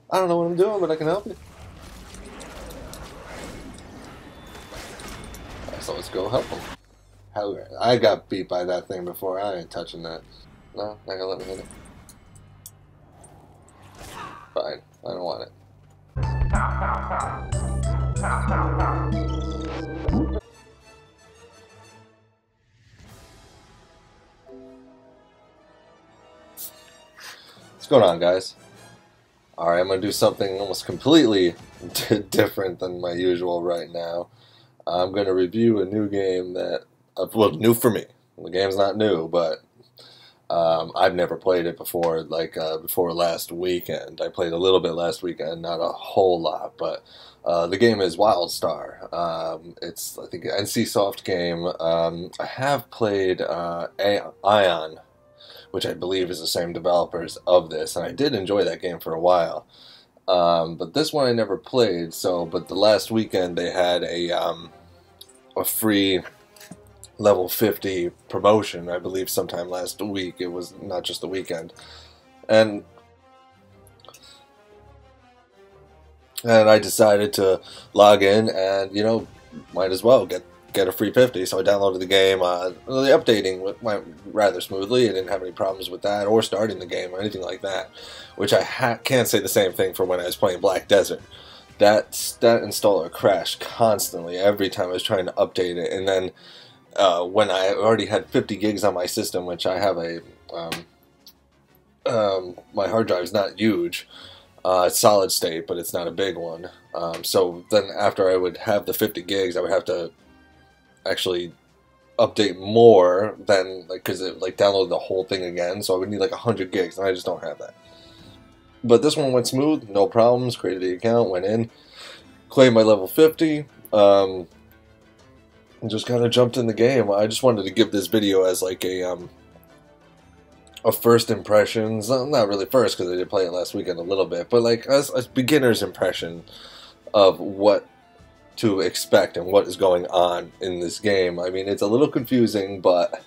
I don't know what I'm doing, but I can help you. Alright, so let's go help him. How I got beat by that thing before. I ain't touching that. No, not gonna let me hit it. Fine, I don't want it. What's going on, guys? Alright, I'm gonna do something almost completely different than my usual right now. I'm gonna review a new game that, well, new for me. The game's not new, but I've never played it before. Like before last weekend, I played a little bit last weekend, not a whole lot, but the game is Wildstar. It's, I think, an NCSoft game. I have played Ion, which I believe is the same developers of this, and I did enjoy that game for a while. But this one I never played. But the last weekend they had a free level 50 promotion, I believe sometime last week. It was not just the weekend. And I decided to log in and, you know, might as well get a free 50. So I downloaded the game. The updating went rather smoothly. I didn't have any problems with that or starting the game or anything like that, which I can't say the same thing for when I was playing Black Desert. That installer crashed constantly every time I was trying to update it. And then when I already had 50 gigs on my system, which I have my hard drive is not huge. It's solid state, but it's not a big one. So then after I would have the 50 gigs, I would have to actually update more than, like, because it like downloaded the whole thing again. So I would need like 100 gigs, and I just don't have that. But this one went smooth, no problems. Created the account, went in, claimed my level 50. And just kind of jumped in the game. I just wanted to give this video as like a first impressions, not really first because I did play it last weekend a little bit, but like as beginner's impression of what to expect and what is going on in this game. I mean, it's a little confusing, but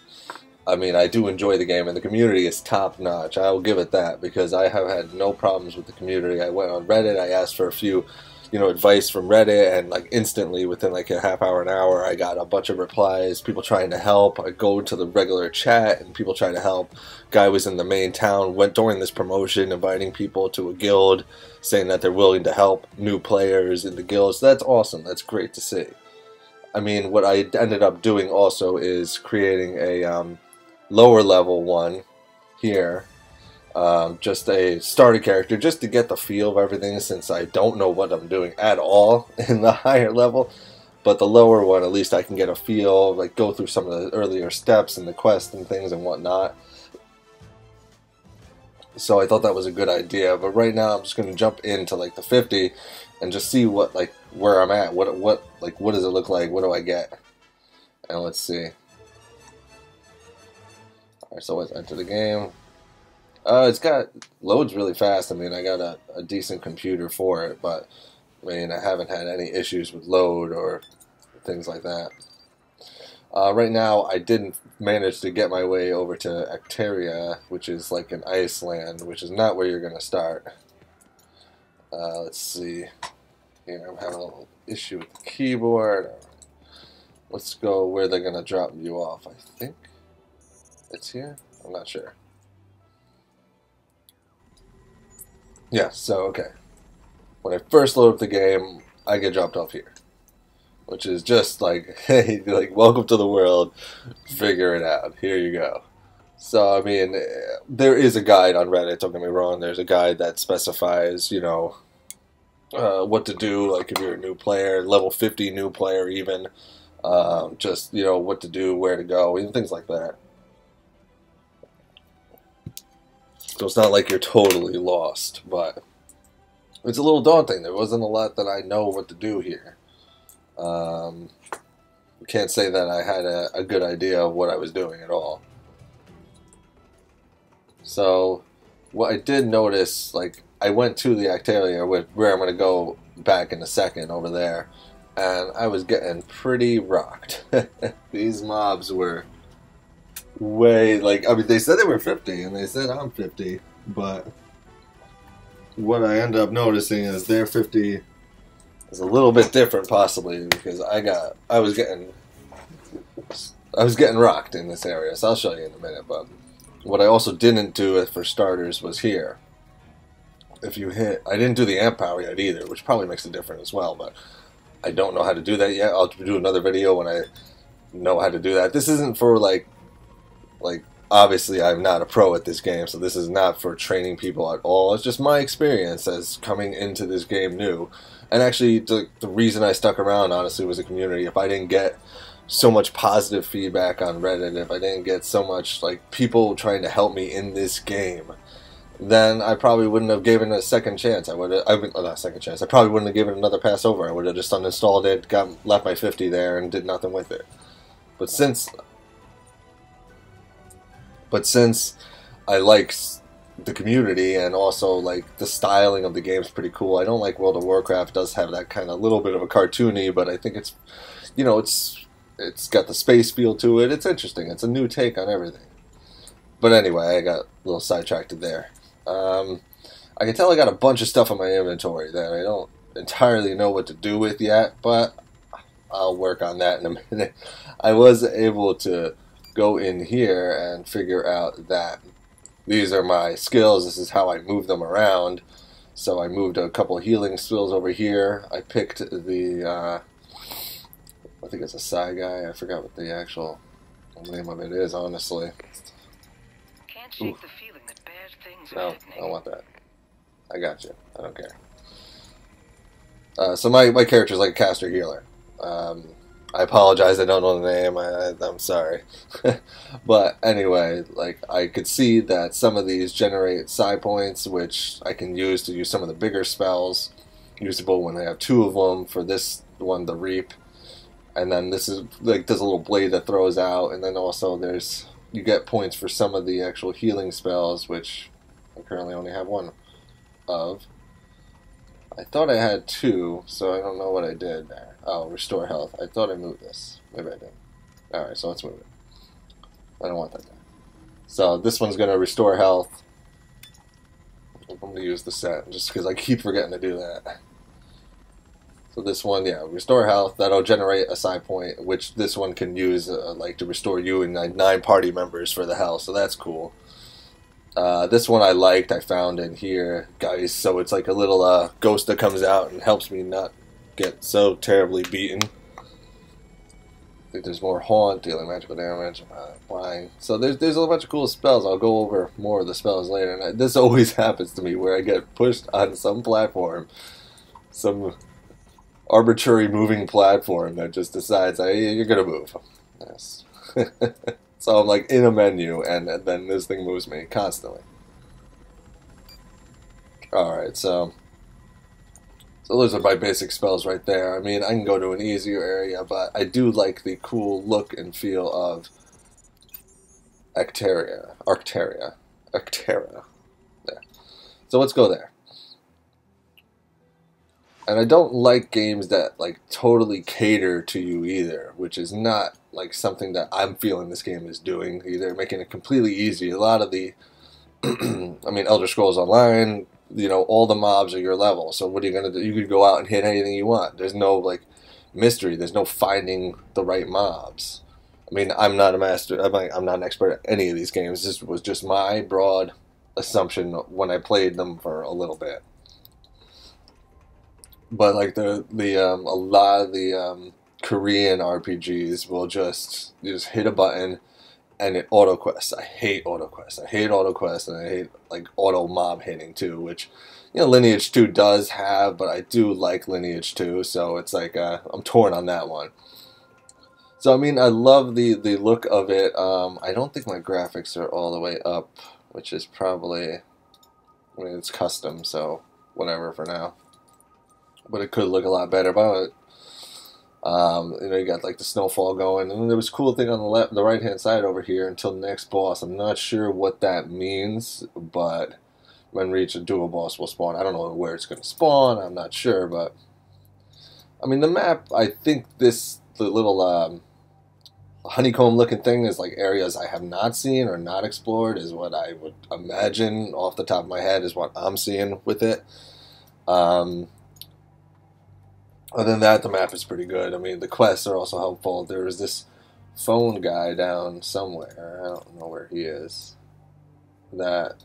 I mean, I do enjoy the game, and the community is top notch. I will give it that, because I have had no problems with the community. I went on Reddit, I asked for a few, you know, advice from Reddit, and like instantly within like a half hour, an hour, I got a bunch of replies, people trying to help. I go to the regular chat and people trying to help. Guy was in the main town, went during this promotion, inviting people to a guild, saying that they're willing to help new players in the guild. So that's awesome. That's great to see. I mean, what I ended up doing also is creating a lower level one here. Just a starter character, just to get the feel of everything, since I don't know what I'm doing at all in the higher level. But the lower one, at least I can get a feel, like go through some of the earlier steps and the quests and things and whatnot. So I thought that was a good idea. But right now I'm just going to jump into like the 50 and just see what, like, where I'm at. What does it look like? What do I get? And let's see. Alright, so let's enter the game. It's got loads really fast. I mean, I got a decent computer for it, but I mean, I haven't had any issues with load or things like that. Right now, I didn't manage to get my way over to Acteria, which is like an Iceland, which is not where you're going to start. Let's see. Here, I'm having a little issue with the keyboard. Let's go where they're going to drop you off. I think it's here. I'm not sure. Yeah, so, okay. When I first load up the game, I get dropped off here. Which is just like, hey, like, welcome to the world, figure it out, here you go. So, I mean, there is a guide on Reddit, don't get me wrong, there's a guide that specifies, you know, what to do, like if you're a new player, level 50 new player even, just, you know, what to do, where to go, even things like that. So it's not like you're totally lost, but it's a little daunting. There wasn't a lot that I know what to do here. Can't say that I had a good idea of what I was doing at all. So what I did notice, like, I went to the Acteria, where I'm going to go back in a second over there, and I was getting pretty rocked. These mobs were way, like, I mean, they said they were 50, and they said I'm 50, but what I end up noticing is their 50 is a little bit different, possibly because I was getting rocked in this area. So I'll show you in a minute. But what I also didn't do for starters was here. If you hit, I didn't do the amp power yet either, which probably makes a difference as well. But I don't know how to do that yet. I'll do another video when I know how to do that. This isn't for like obviously I'm not a pro at this game, so this is not for training people at all. It's just my experience as coming into this game new. And actually the reason I stuck around, honestly, was the community. If I didn't get so much positive feedback on Reddit, if I didn't get so much like people trying to help me in this game, then I probably wouldn't have given it a second chance. I probably wouldn't have given it another pass over. I would have just uninstalled it, left my 50 there, and did nothing with it. But since I like the community and also like the styling of the game is pretty cool. I don't like World of Warcraft. It does have that kind of little bit of a cartoony, but I think it's, you know, it's got the space feel to it. It's interesting. It's a new take on everything. But anyway, I got a little sidetracked there. I can tell I got a bunch of stuff in my inventory that I don't entirely know what to do with yet, but I'll work on that in a minute. I was able to go in here and figure out that these are my skills. This is how I move them around. So I moved a couple of healing skills over here. I picked the, I think it's a Psy guy. I forgot what the actual name of it is, honestly. Can't shake the feeling that bad things No, are I happening. don't want that. I got you. I don't care. So my character's like a caster healer. I apologize, I don't know the name, I'm sorry. But anyway, like I could see that some of these generate psi points, which I can use to use some of the bigger spells, usable when I have 2 of them. For this one, the Reap. And then this is like there's a little blade that throws out, and then also you get points for some of the actual healing spells, which I currently only have 1 of. I thought I had 2, so I don't know what I did there. Oh, restore health. I thought I moved this. Maybe I did. Alright, so let's move it. I don't want that guy. So this one's going to restore health. I'm going to use the set, just because I keep forgetting to do that. So this one, yeah, restore health. That'll generate a psi point, which this one can use like to restore you and 9 party members for the health, so that's cool. This one I liked. I found in here, guys. So it's like a little ghost that comes out and helps me not get so terribly beaten. I think there's more haunt, dealing magical damage, blind. So there's a bunch of cool spells. I'll go over more of the spells later. And this always happens to me where I get pushed on some platform, some arbitrary moving platform that just decides, hey, you're gonna move. Yes. So I'm like in a menu, and then this thing moves me constantly. Alright, so those are my basic spells right there. I mean, I can go to an easier area, but I do like the cool look and feel of Arctera. There. So let's go there. And I don't like games that like totally cater to you either, which is not like something that I'm feeling this game is doing either, making it completely easy. A lot of the, I mean, Elder Scrolls Online, you know, all the mobs are your level. So what are you going to do? You could go out and hit anything you want. There's no like mystery. There's no finding the right mobs. I mean, I'm not a master. I'm not an expert at any of these games. This was just my broad assumption when I played them for a little bit. But like a lot of the Korean RPGs will you just hit a button and it auto quests. I hate auto quests. I hate auto quests, and I hate like auto mob hitting too, which, you know, Lineage 2 does have, but I do like Lineage 2, so it's like I'm torn on that one. So I mean, I love the look of it. I don't think my graphics are all the way up, which is probably, I mean, it's custom, so whatever for now. But it could look a lot better. But you know, you got like the snowfall going, and there was a cool thing on the right hand side over here until next boss. I'm not sure what that means, but when reach a dual boss will spawn. I don't know where it's going to spawn. I'm not sure, but I mean the map. I think the little honeycomb looking thing is like areas I have not seen or not explored, is what I would imagine off the top of my head is what I'm seeing with it. Other than that, the map is pretty good. I mean, the quests are also helpful. There was this phone guy down somewhere. I don't know where he is. That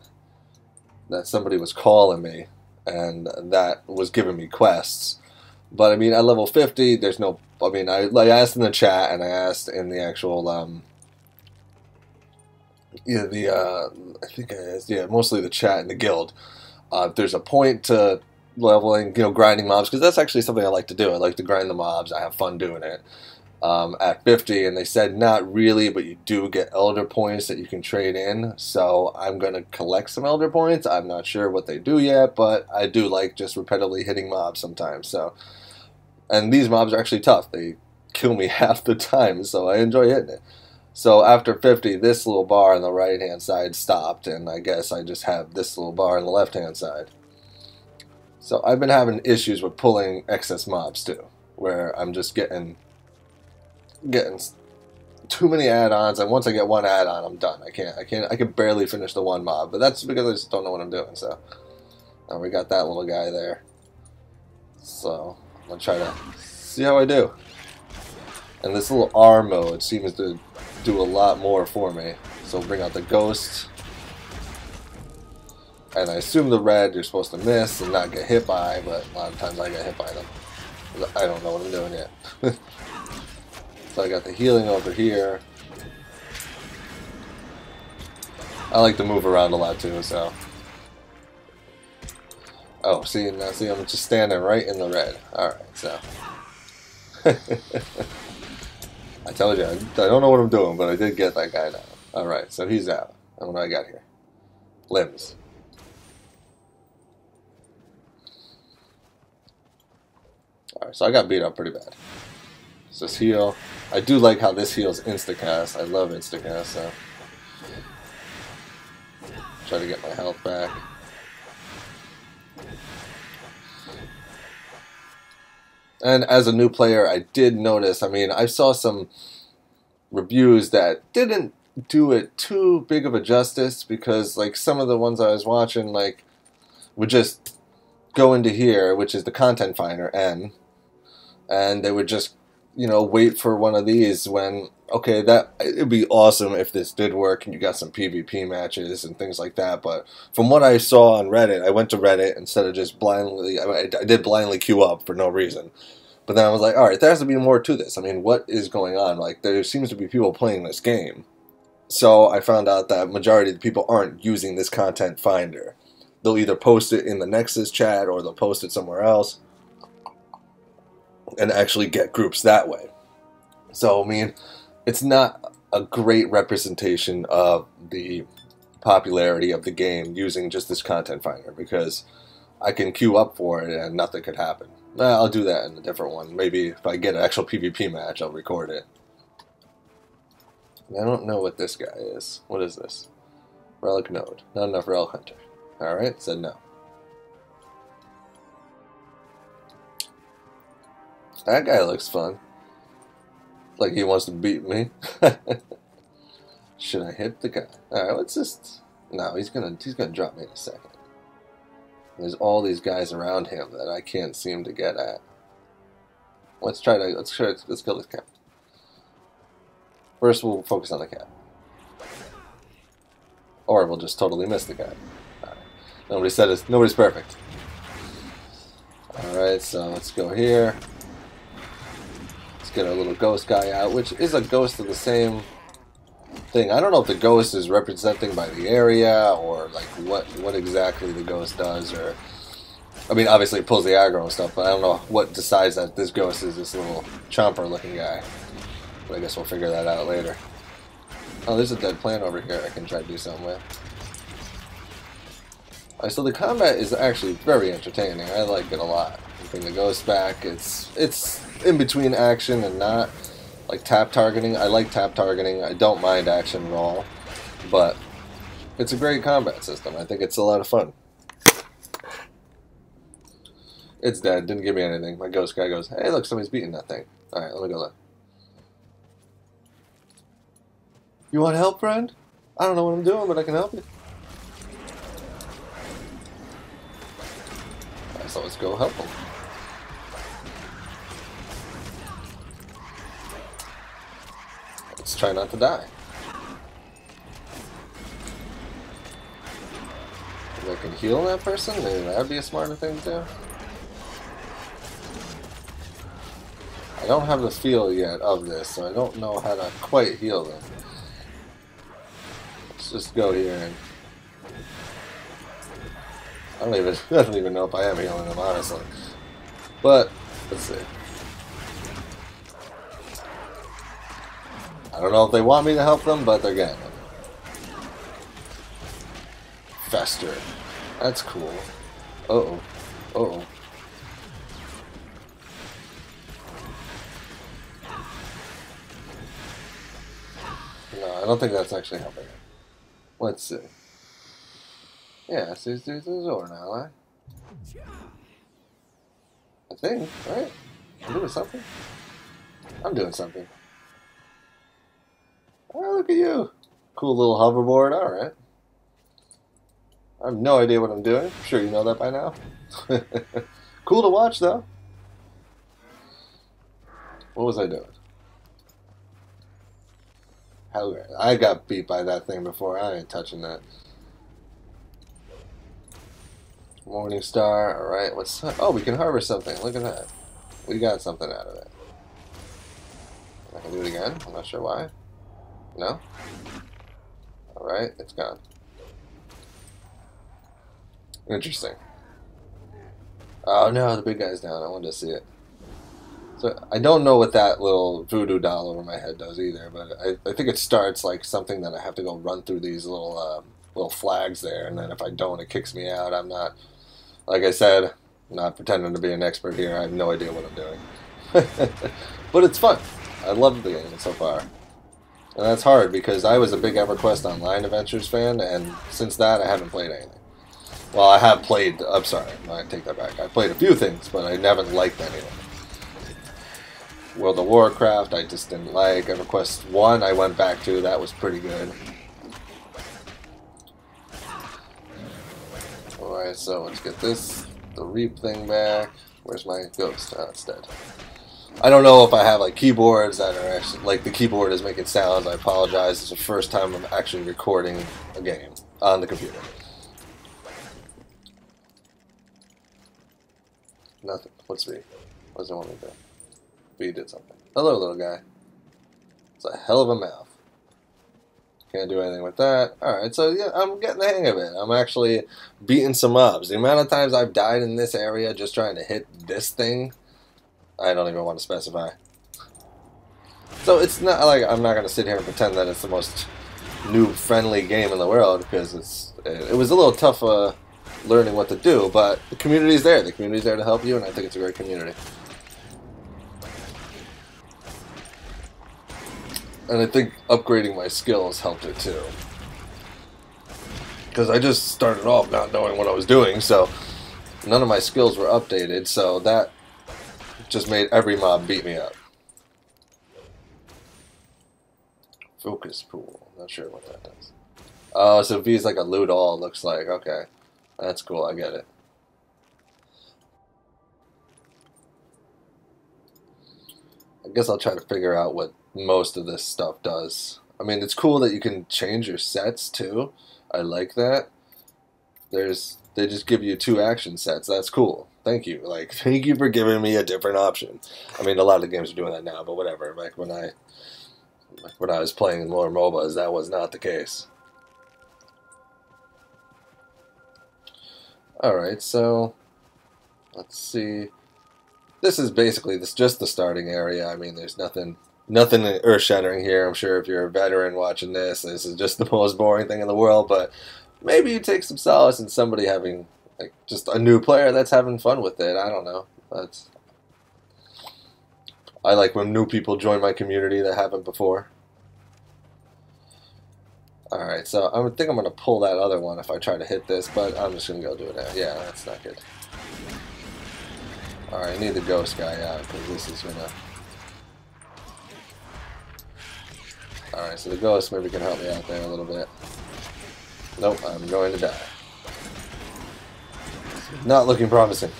somebody was calling me, and that was giving me quests. But I mean, at level 50, there's no. I mean, I asked in the chat, and I asked in the actual. I think I asked, mostly the chat and the guild. There's a point to leveling, grinding mobs, because that's actually something I like to do. I like to grind the mobs. I have fun doing it. At 50, and they said not really, but you do get elder points that you can trade in, so I'm going to collect some elder points. I'm not sure what they do yet, but I do like just repetitively hitting mobs sometimes. So, and these mobs are actually tough. They kill me half the time, so I enjoy hitting it. So after 50, this little bar on the right hand side stopped, and I guess I just have this little bar on the left hand side. So I've been having issues with pulling excess mobs too, where I'm just getting too many add-ons, and once I get one add-on, I'm done. I can barely finish the one mob, but that's because I just don't know what I'm doing. So now we got that little guy there. So I'm gonna try to see how I do. And this little R mode seems to do a lot more for me. So bring out the ghost, and I assume the red you're supposed to miss and not get hit by, but a lot of times I get hit by them. I don't know what I'm doing yet. So I got the healing over here. I like to move around a lot too, so. Oh, see, now see, I'm just standing right in the red. Alright, so. I told you, I don't know what I'm doing, but I did get that guy now. Alright, so he's out. And what do I got here? Limbs. Alright, so I got beat up pretty bad. So this heal. I do like how this heals instacast. I love instacast, so. Try to get my health back. And as a new player, I did notice, I mean, I saw some reviews that didn't do it too big of a justice, because, like, some of the ones I was watching, like, would just go into here, which is the content finder, N, and they would just, wait for one of these when, okay, that it'd be awesome if this did work and you got some PvP matches and things like that. But from what I saw on Reddit, I went to Reddit instead of just blindly, I did blindly queue up for no reason. But then I was like, alright, there has to be more to this. I mean, what is going on? Like, there seems to be people playing this game. So I found out that majority of the people aren't using this content finder. They'll either post it in the Nexus chat or they'll post it somewhere else and actually get groups that way. So, I mean, it's not a great representation of the popularity of the game using just this content finder, because I can queue up for it and nothing could happen. I'll do that in a different one. Maybe if I get an actual PvP match, I'll record it. I don't know what this guy is. What is this? Relic node. Not enough relic hunter. Alright, said no. That guy looks fun. Like he wants to beat me. Should I hit the guy? Alright, let's just... No, he's gonna drop me in a second. There's all these guys around him that I can't seem to get at. Let's kill this cat. First we'll focus on the cat. Or we'll just totally miss the guy. Alright. Nobody's perfect. Alright, so let's go here. Get our little ghost guy out, which is a ghost of the same thing. I don't know if the ghost is representing by the area or like what exactly the ghost does, or I mean, obviously it pulls the aggro and stuff, but I don't know what decides that this ghost is this little chomper looking guy. But I guess we'll figure that out later. Oh, there's a dead plant over here I can try to do something with. Alright, so the combat is actually very entertaining. I like it a lot. Bring the ghost back. It's in between action and not, like tap targeting. I like tap targeting. I don't mind action at all, but it's a great combat system. I think it's a lot of fun. It's dead. Didn't give me anything. My ghost guy goes, hey, look, somebody's beating that thing. Alright, let me go look. You want help, friend? I don't know what I'm doing, but I can help you. Alright, so let's go help him. Let's try not to die. If I can heal that person, maybe that'd be a smarter thing to do. I don't have the feel yet of this, so I don't know how to quite heal them. Let's just go here and I don't even know if I am healing them, honestly. But let's see. I don't know if they want me to help them, but they're getting it. Fester. That's cool. Uh-oh. Uh-oh. No, I don't think that's actually helping it. Let's see. Yeah, so there's over now, ally. I think, right? I'm doing something. I'm doing something. Oh, look at you. Cool little hoverboard, alright. I have no idea what I'm doing. I'm sure you know that by now. Cool to watch, though. What was I doing? How I got beat by that thing before. I ain't touching that. Morningstar. Alright, what's that? Oh, we can harvest something. Look at that. We got something out of it. I can do it again. I'm not sure why. No? Alright, it's gone. Interesting. Oh no, the big guy's down. I wanted to see it. So I don't know what that little voodoo doll over my head does either, but I think it starts like something that I have to go run through these little flags there, and then if I don't, it kicks me out. I'm not, like I said, not pretending to be an expert here. I have no idea what I'm doing. But it's fun. I love the game so far. And that's hard because I was a big EverQuest Online Adventures fan, and since that I haven't played anything. Well, I have played, I'm sorry, I take that back. I played a few things, but I haven't liked anything. World of Warcraft, I just didn't like. EverQuest 1, I went back to, that was pretty good. Alright, so let's get this, the Reap thing back. Where's my ghost? Oh, it's dead. I don't know if I have like keyboards that are actually, like the keyboard is making sounds. I apologize. It's the first time I'm actually recording a game on the computer. Nothing. What's V? What does it want me to do? V did something. Hello, little guy. It's a hell of a mouth. Can't do anything with that. Alright, so yeah, I'm getting the hang of it. I'm actually beating some mobs. The amount of times I've died in this area just trying to hit this thing, I don't even want to specify. So it's not like I'm not going to sit here and pretend that it's the most noob-friendly game in the world, because it was a little tough learning what to do, but the community's there. The community's there to help you, and I think it's a great community. And I think upgrading my skills helped it too. Because I just started off not knowing what I was doing, so none of my skills were updated, so that just made every mob beat me up. Focus pool. Not sure what that does. Oh, so V is like a loot all, looks like. Okay. That's cool, I get it. I guess I'll try to figure out what most of this stuff does. I mean, it's cool that you can change your sets too. I like that. They just give you 2 action sets. That's cool. Thank you. Like, thank you for giving me a different option. I mean, a lot of games are doing that now, but whatever. Like when I was playing more MOBAs, that was not the case. Alright, so let's see. This is basically just the starting area. I mean, there's nothing earth-shattering here. I'm sure if you're a veteran watching this is just the most boring thing in the world, but maybe you take some solace in somebody having, like, just a new player that's having fun with it. I don't know. I like when new people join my community that haven't before. Alright, so I think I'm going to pull that other one if I try to hit this, but I'm just going to go do it now. Yeah, that's not good. Alright, I need the ghost guy out, because this is going to... Alright, so the ghost maybe can help me out there a little bit. Nope, I'm going to die. Not looking promising.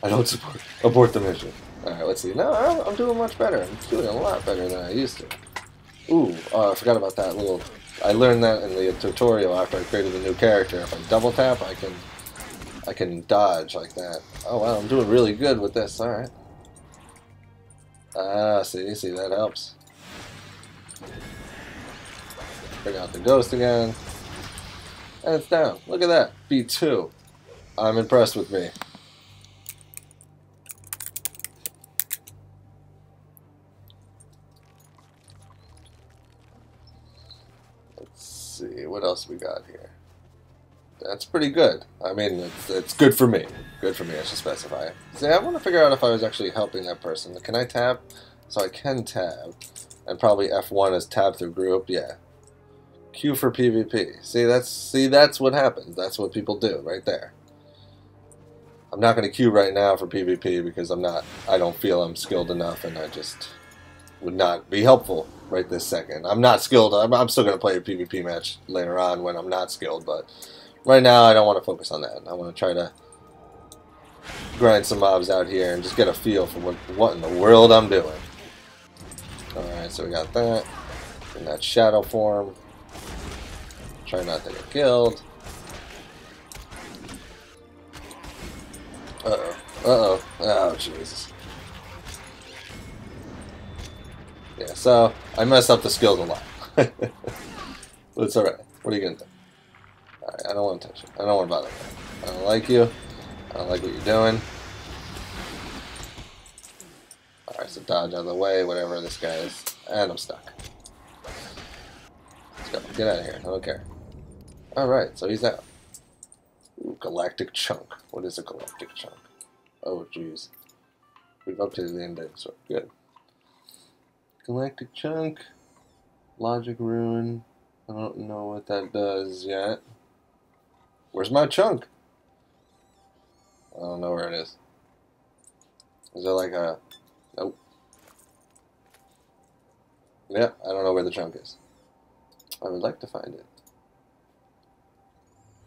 I don't support. Abort the mission. Alright, let's see. No, I'm doing much better. I'm doing a lot better than I used to. Ooh, I forgot about that little... I learned that in the tutorial after I created a new character. If I double tap, I can dodge like that. Oh wow, I'm doing really good with this. Alright. Ah, see, that helps. Bring out the ghost again. And it's down. Look at that. B2. I'm impressed with me. Let's see, what else we got here? That's pretty good. I mean, it's good for me. Good for me, I should specify. See, I want to figure out if I was actually helping that person. Can I tab? So I can tab. And probably F1 is tab through group. Yeah. Q for PvP. See, that's what happens. That's what people do right there. I'm not going to queue right now for PvP because I don't feel I'm skilled enough, and I just would not be helpful right this second. I'm not skilled. I'm still going to play a PvP match later on when I'm not skilled, but right now I don't want to focus on that. I want to try to grind some mobs out here and just get a feel for what in the world I'm doing. Alright, so we got that. In that shadow form. Try not to get killed. Uh-oh. Uh-oh. Oh, Jesus. Yeah, so I mess up the skills a lot. But it's alright. What are you going to do? Alright, I don't want to touch it. I don't want to bother you. I don't like you. I don't like what you're doing. Alright, so dodge out of the way, whatever this guy is. And I'm stuck. Let's go. Get out of here. I don't care. Alright, so he's out. Ooh, galactic chunk. What is a galactic chunk? Oh, jeez. We've updated the index, so good. Galactic chunk. Logic ruin. I don't know what that does yet. Where's my chunk? I don't know where it is. Is there like a... Nope. Yep, I don't know where the chunk is. I would like to find it.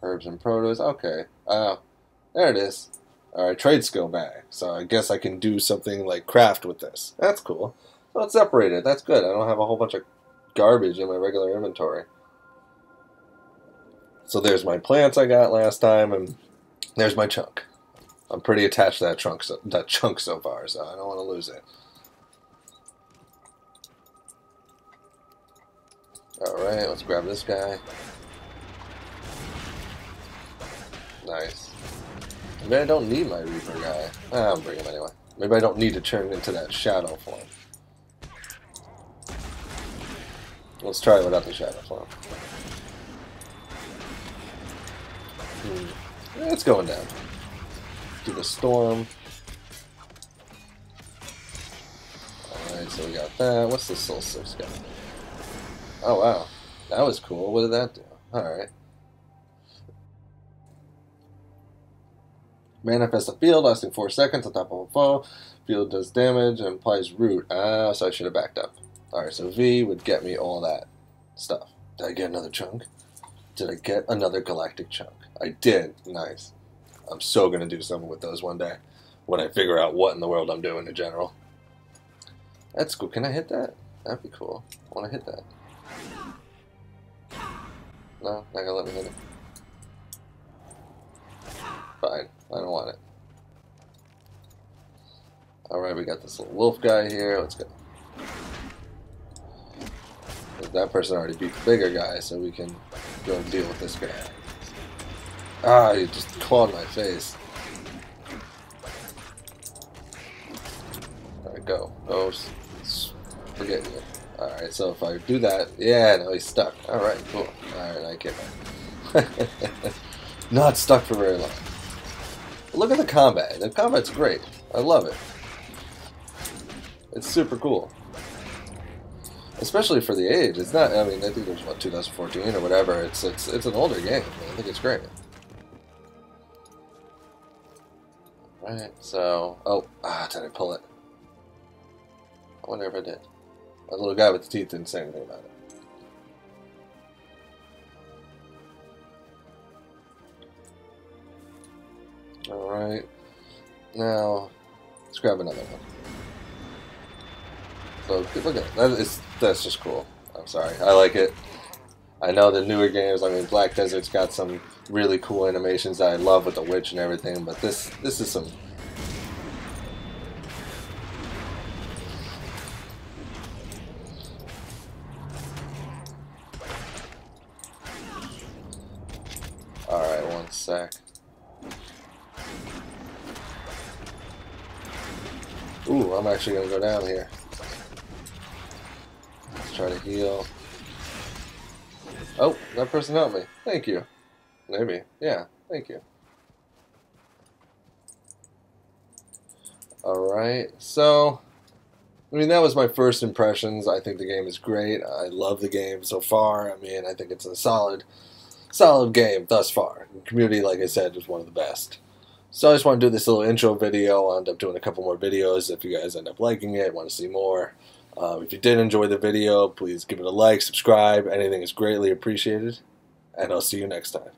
Herbs and produce. Okay. There it is. Alright, trade skill bag. So I guess I can do something like craft with this. That's cool. Well, it's separated. That's good. I don't have a whole bunch of garbage in my regular inventory. So there's my plants I got last time, and there's my chunk. I'm pretty attached to that chunk so far, so I don't want to lose it. Alright, let's grab this guy. Nice. Maybe I don't need my Reaper guy. I'll bring him anyway. Maybe I don't need to turn into that shadow form. Let's try it without the shadow form. It's going down. Do the storm. Alright, so we got that. What's the Soul 6 guy? Oh wow. That was cool. What did that do? Alright. Manifest a field lasting 4 seconds on top of a foe. Field does damage and applies root. Ah, so I should have backed up. Alright, so V would get me all that stuff. Did I get another chunk? Did I get another galactic chunk? I did. Nice. I'm so going to do something with those one day. When I figure out what in the world I'm doing in general. That's cool. Can I hit that? That'd be cool. I want to hit that. No? Not going to let me hit it. Fine. I don't want it. Alright, we got this little wolf guy here. Let's go. That person already beat the bigger guy, so we can go and deal with this guy. Ah, he just clawed my face. Alright, go. Go. Forget you. Alright, so if I do that... Yeah, no, he's stuck. Alright, cool. Alright, I get that. Not stuck for very long. Look at the combat. The combat's great. I love it. It's super cool. Especially for the age. It's not, I mean, I think it was, what, 2014 or whatever. It's an older game. I think it's great. Alright, so... Oh, did I pull it? I wonder if I did. That little guy with the teeth didn't say anything about it. Alright. Now, let's grab another one. So, look at that. That's just cool. I'm sorry. I like it. I know the newer games, I mean, Black Desert's got some really cool animations that I love with the witch and everything, but this is some... Alright, one sec. Ooh, I'm actually gonna go down here. Let's try to heal. Oh, that person helped me. Thank you. Maybe. Yeah, thank you. Alright, so... I mean, that was my first impressions. I think the game is great. I love the game so far. I mean, I think it's a solid game thus far. The community, like I said, is one of the best. So I just want to do this little intro video. I'll end up doing a couple more videos if you guys end up liking it, want to see more. If you did enjoy the video, please give it a like, subscribe. Anything is greatly appreciated. And I'll see you next time.